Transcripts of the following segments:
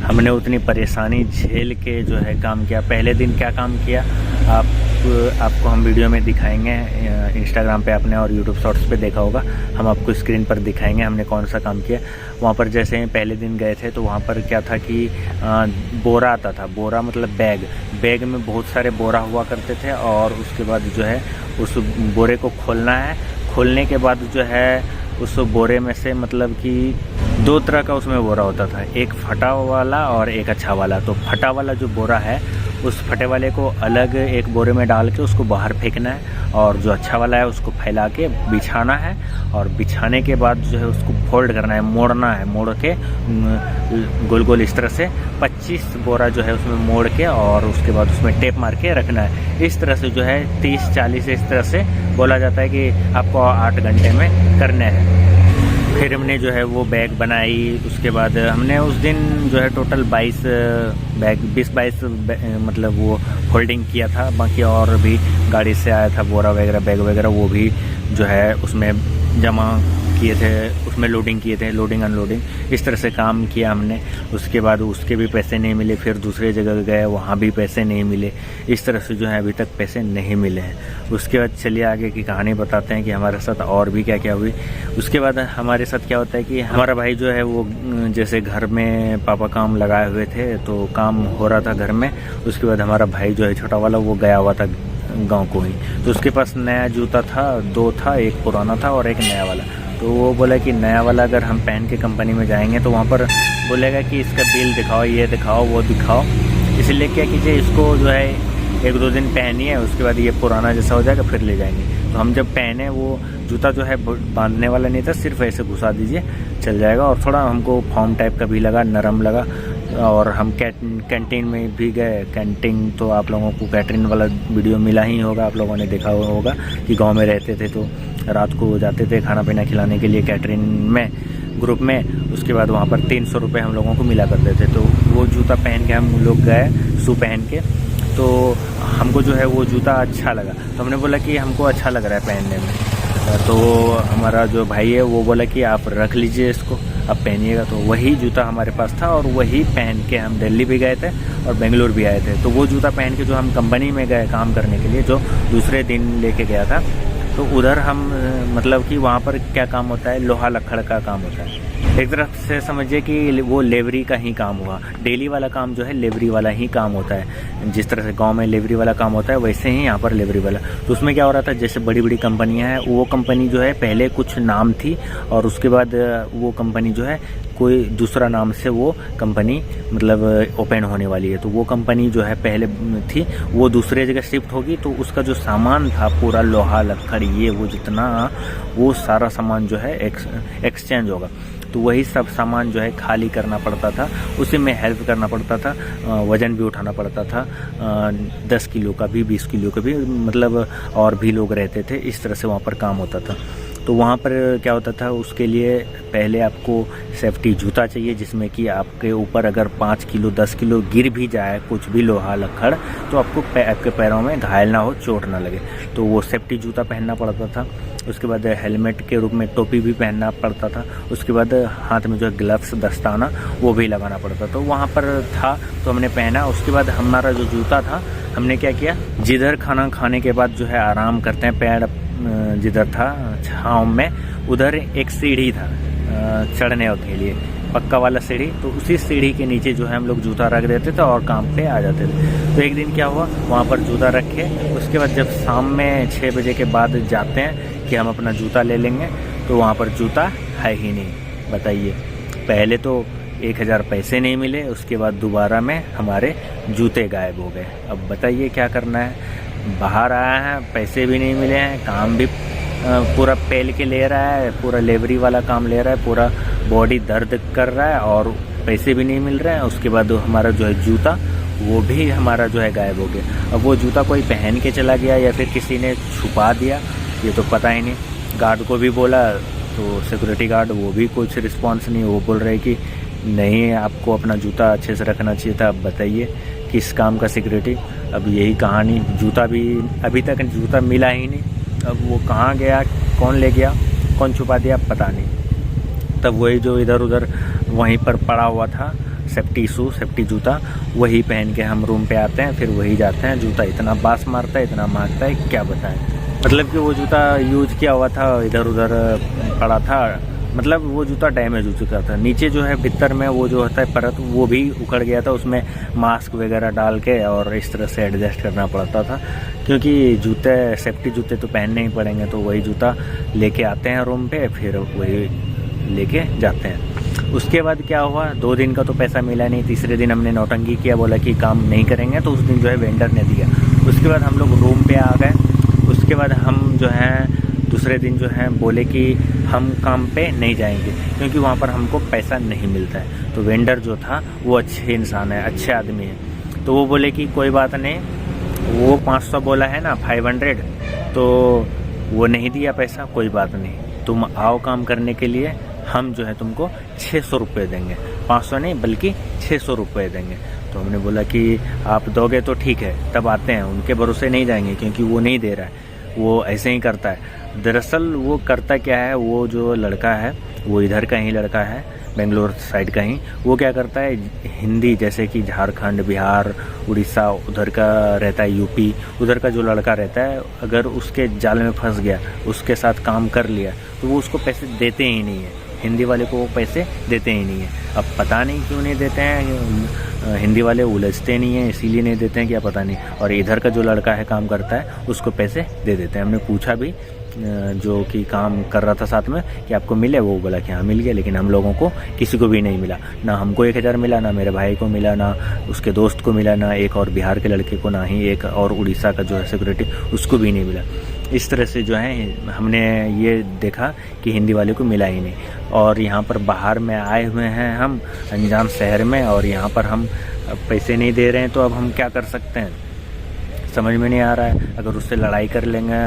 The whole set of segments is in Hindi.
हमने उतनी परेशानी झेल के जो है काम किया। पहले दिन क्या काम किया आपको हम वीडियो में दिखाएंगे। इंस्टाग्राम पे आपने और यूट्यूब शॉर्ट्स पे देखा होगा, हम आपको स्क्रीन पर दिखाएंगे हमने कौन सा काम किया। वहाँ पर जैसे ही पहले दिन गए थे तो वहाँ पर क्या था कि बोरा आता था। बोरा मतलब बैग में बहुत सारे बोरा हुआ करते थे और उसके बाद जो है उस बोरे को खोलना है। खोलने के बाद जो है उस बोरे में से मतलब कि 2 तरह का उसमें बोरा होता था, एक फटा वाला और एक अच्छा वाला। तो फटा वाला जो बोरा है उस फटे वाले को अलग एक बोरे में डाल के उसको बाहर फेंकना है और जो अच्छा वाला है उसको फैला के बिछाना है और बिछाने के बाद जो है उसको फोल्ड करना है, मोड़ना है। मोड़ के गोल गोल इस तरह से 25 बोरा जो है उसमें मोड़ के और उसके बाद उसमें टेप मार के रखना है। इस तरह से जो है 30-40 इस तरह से बोला जाता है कि आपको 8 घंटे में करने हैं। फिर हमने जो है वो बैग बनाई। उसके बाद हमने उस दिन जो है टोटल 20-22 मतलब वो फोल्डिंग किया था। बाकी और भी गाड़ी से आया था बोरा वगैरह, बैग वगैरह, वो भी जो है उसमें जमा किए थे, उसमें लोडिंग किए थे, लोडिंग अनलोडिंग इस तरह से काम किया हमने। उसके बाद उसके भी पैसे नहीं मिले। फिर दूसरे जगह गए, वहाँ भी पैसे नहीं मिले। इस तरह से जो है अभी तक पैसे नहीं मिले हैं। उसके बाद चलिए आगे की कहानी बताते हैं कि हमारे साथ और भी क्या क्या हुई। उसके बाद हमारे साथ क्या होता है कि हमारा भाई जो है वो जैसे घर में पापा काम लगाए हुए थे तो काम हो रहा था घर में। उसके बाद हमारा भाई जो है छोटा वाला वो गया हुआ था गाँव को ही। तो उसके पास नया जूता था, 2 था, एक पुराना था और एक नया वाला। तो वो बोला कि नया वाला अगर हम पहन के कंपनी में जाएंगे तो वहाँ पर बोलेगा कि इसका बिल दिखाओ, ये दिखाओ, वो दिखाओ। इसलिए क्या कीजिए, इसको जो है 1-2 दिन पहनिए, उसके बाद ये पुराना जैसा हो जाएगा फिर ले जाएंगे। तो हम जब पहने वो जूता जो है बांधने वाला नहीं था, सिर्फ ऐसे घुसा दीजिए चल जाएगा। और थोड़ा हमको फॉर्म टाइप का भी लगा, नरम लगा। और हम कैंटीन में भी गए। कैंटीन तो आप लोगों को कैंटीन वाला वीडियो मिला ही होगा, आप लोगों ने देखा होगा कि गांव में रहते थे तो रात को जाते थे खाना पीना खिलाने के लिए कैटरिंग में, ग्रुप में। उसके बाद वहाँ पर 300 रुपये हम लोगों को मिला करते थे। तो वो जूता पहन के हम लोग गए, शू पहन के। तो हमको जो है वो जूता अच्छा लगा, तो हमने बोला कि हमको अच्छा लग रहा है पहनने में। तो हमारा जो भाई है वो बोला कि आप रख लीजिए इसको, आप पहनिएगा। तो वही जूता हमारे पास था और वही पहन के हम दिल्ली भी गए थे और बेंगलुरु भी आए थे। तो वो जूता पहन के जो हम कंपनी में गए काम करने के लिए, जो दूसरे दिन लेके गया था, तो उधर हम मतलब कि वहाँ पर क्या काम होता है, लोहा लक्कड़ का काम होता है। एक तरफ से समझिए कि वो लेबरी का ही काम हुआ। डेली वाला काम जो है लेबरी वाला ही काम होता है। जिस तरह से गांव में लेबरी वाला काम होता है वैसे ही यहाँ पर लेबरी वाला। तो उसमें क्या हो रहा था, जैसे बड़ी बड़ी कंपनियां हैं, वो कंपनी जो है पहले कुछ नाम थी और उसके बाद वो कंपनी जो है कोई दूसरा नाम से वो कंपनी मतलब ओपन होने वाली है। तो वो कंपनी जो है पहले थी वो दूसरे जगह शिफ्ट होगी। तो उसका जो सामान था पूरा लोहा लक्कड़ ये वो जितना, वो सारा सामान जो है एक्सचेंज होगा। तो वही सब सामान जो है खाली करना पड़ता था, उसी में हेल्प करना पड़ता था, वज़न भी उठाना पड़ता था, 10 किलो का भी, 20 किलो का भी, मतलब और भी लोग रहते थे। इस तरह से वहाँ पर काम होता था। तो वहाँ पर क्या होता था, उसके लिए पहले आपको सेफ्टी जूता चाहिए जिसमें कि आपके ऊपर अगर 5 किलो 10 किलो गिर भी जाए कुछ भी लोहा लक्कड़ तो आपके पैरों में घायल ना हो, चोट ना लगे। तो वो सेफ्टी जूता पहनना पड़ता था। उसके बाद हेलमेट के रूप में टोपी भी पहनना पड़ता था। उसके बाद हाथ में जो है ग्लव्स, दस्ताना वो भी लगाना पड़ता। तो वहाँ पर था तो हमने पहना। उसके बाद हमारा जो जूता था, हमने क्या किया, जिधर खाना खाने के बाद जो है आराम करते हैं, पैर जिधर था छाँव में, उधर एक सीढ़ी था चढ़ने के लिए, पक्का वाला सीढ़ी। तो उसी सीढ़ी के नीचे जो है हम लोग जूता रख देते थे और काम पे आ जाते थे। तो एक दिन क्या हुआ, वहाँ पर जूता रखे, उसके बाद जब शाम में 6 बजे के बाद जाते हैं कि हम अपना जूता ले लेंगे, तो वहाँ पर जूता है ही नहीं। बताइए, पहले तो 1000 पैसे नहीं मिले, उसके बाद दोबारा में हमारे जूते गायब हो गए। अब बताइए क्या करना है। बाहर आया है, पैसे भी नहीं मिले हैं, काम भी पूरा पेल के ले रहा है, पूरा लेबरी वाला काम ले रहा है, पूरा बॉडी दर्द कर रहा है और पैसे भी नहीं मिल रहे हैं। उसके बाद हमारा जो है जूता वो भी हमारा जो है गायब हो गया। अब वो जूता कोई पहन के चला गया या फिर किसी ने छुपा दिया, ये तो पता ही नहीं। गार्ड को भी बोला तो सिक्योरिटी गार्ड वो भी कुछ रिस्पॉन्स नहीं, वो बोल रहे कि नहीं, आपको अपना जूता अच्छे से रखना चाहिए था। अब बताइए किस काम का सिक्योरिटी। अब यही कहानी, जूता भी अभी तक जूता मिला ही नहीं। अब वो कहाँ गया, कौन ले गया, कौन छुपा दिया, पता नहीं। तब वही जो इधर उधर वहीं पर पड़ा हुआ था सेफ्टी शू, सेफ्टी जूता, वही पहन के हम रूम पे आते हैं, फिर वही जाते हैं। जूता इतना बास मारता है, इतना मारता है, क्या बताएं। मतलब कि वो जूता यूज किया हुआ था, इधर उधर पड़ा था, मतलब वो जूता डैमेज हो चुका था। नीचे जो है भीतर में वो जो होता है परत, वो भी उखड़ गया था, उसमें मास्क वगैरह डाल के और इस तरह से एडजस्ट करना पड़ता था, क्योंकि जूते, सेफ्टी जूते तो पहनने ही पड़ेंगे। तो वही जूता लेके आते हैं रूम पे, फिर वही लेके जाते हैं। उसके बाद क्या हुआ, 2 दिन का तो पैसा मिला नहीं। तीसरे दिन हमने नौटंकी किया, बोला कि काम नहीं करेंगे, तो उस दिन जो है वेंडर ने दिया। उसके बाद हम लोग रूम पे आ गए। उसके बाद हम जो है दूसरे दिन जो है बोले कि हम काम पे नहीं जाएंगे, क्योंकि वहाँ पर हमको पैसा नहीं मिलता है। तो वेंडर जो था वो अच्छे इंसान है, अच्छे आदमी है। तो वो बोले कि कोई बात नहीं, वो 500 बोला है ना, 500, तो वो नहीं दिया पैसा, कोई बात नहीं, तुम आओ काम करने के लिए, हम जो है तुमको 600 रुपये देंगे। 500 नहीं बल्कि 600 रुपये देंगे। तो हमने बोला कि आप दोगे तो ठीक है, तब आते हैं। उनके भरोसे नहीं जाएंगे, क्योंकि वो नहीं दे रहा है, वो ऐसे ही करता है। दरअसल वो करता क्या है, वो जो लड़का है वो इधर का ही लड़का है, बेंगलोर साइड का ही। वो क्या करता है, हिंदी जैसे कि झारखंड, बिहार, उड़ीसा, उधर का रहता है, यूपी, उधर का जो लड़का रहता है, अगर उसके जाल में फंस गया, उसके साथ काम कर लिया, तो वो उसको पैसे देते ही नहीं है। हिंदी वाले को वो पैसे देते ही नहीं है। अब पता नहीं क्यों नहीं देते हैं, हिंदी वाले उलझते नहीं हैं, इसीलिए नहीं देते हैं, क्या पता नहीं। और इधर का जो लड़का है काम करता है, उसको पैसे दे देते हैं। हमने पूछा भी जो कि काम कर रहा था साथ में कि आपको मिले, वो बोला कि हाँ मिल गया, लेकिन हम लोगों को किसी को भी नहीं मिला। ना हमको 1000 मिला, ना मेरे भाई को मिला, ना उसके दोस्त को मिला, ना एक और बिहार के लड़के को, ना ही एक और उड़ीसा का जो है सिक्योरिटी, उसको भी नहीं मिला। इस तरह से जो है हमने ये देखा कि हिंदी वाले को मिला ही नहीं। और यहाँ पर बाहर में आए हुए हैं हम, अनजान शहर में, और यहाँ पर हम पैसे नहीं दे रहे हैं, तो अब हम क्या कर सकते हैं, समझ में नहीं आ रहा है। अगर उससे लड़ाई कर लेंगे,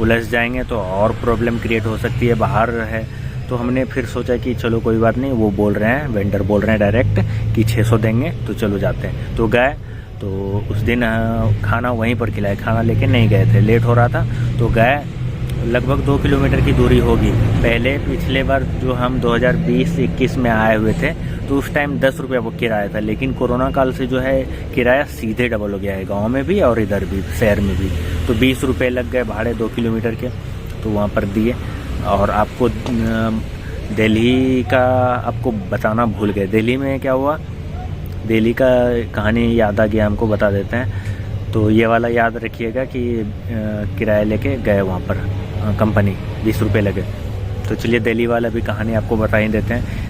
उलझ जाएंगे, तो और प्रॉब्लम क्रिएट हो सकती है, बाहर है। तो हमने फिर सोचा कि चलो कोई बात नहीं, वो बोल रहे हैं, वेंडर बोल रहे हैं डायरेक्ट कि 600 देंगे, तो चलो जाते हैं। तो गए, तो उस दिन खाना वहीं पर खिलाए, खाना लेके नहीं गए थे, लेट हो रहा था। तो गए, लगभग 2 किलोमीटर की दूरी होगी। पहले पिछले बार जो हम 2020-21 में आए हुए थे, तो उस टाइम 10 रुपये वो किराया था, लेकिन कोरोना काल से जो है किराया सीधे डबल हो गया है, गांव में भी और इधर भी, शहर में भी। तो 20 रुपये लग गए भाड़े 2 किलोमीटर के, तो वहाँ पर दिए। और आपको दिल्ली का आपको बताना भूल गए, दिल्ली में क्या हुआ, दिल्ली का कहानी याद आ गया, हमको बता देते हैं। तो ये वाला याद रखिएगा कि किराया लेके गए वहाँ पर, कंपनी 20 रुपये लगे। तो चलिए दिल्ली वाला भी कहानी आपको बता ही देते हैं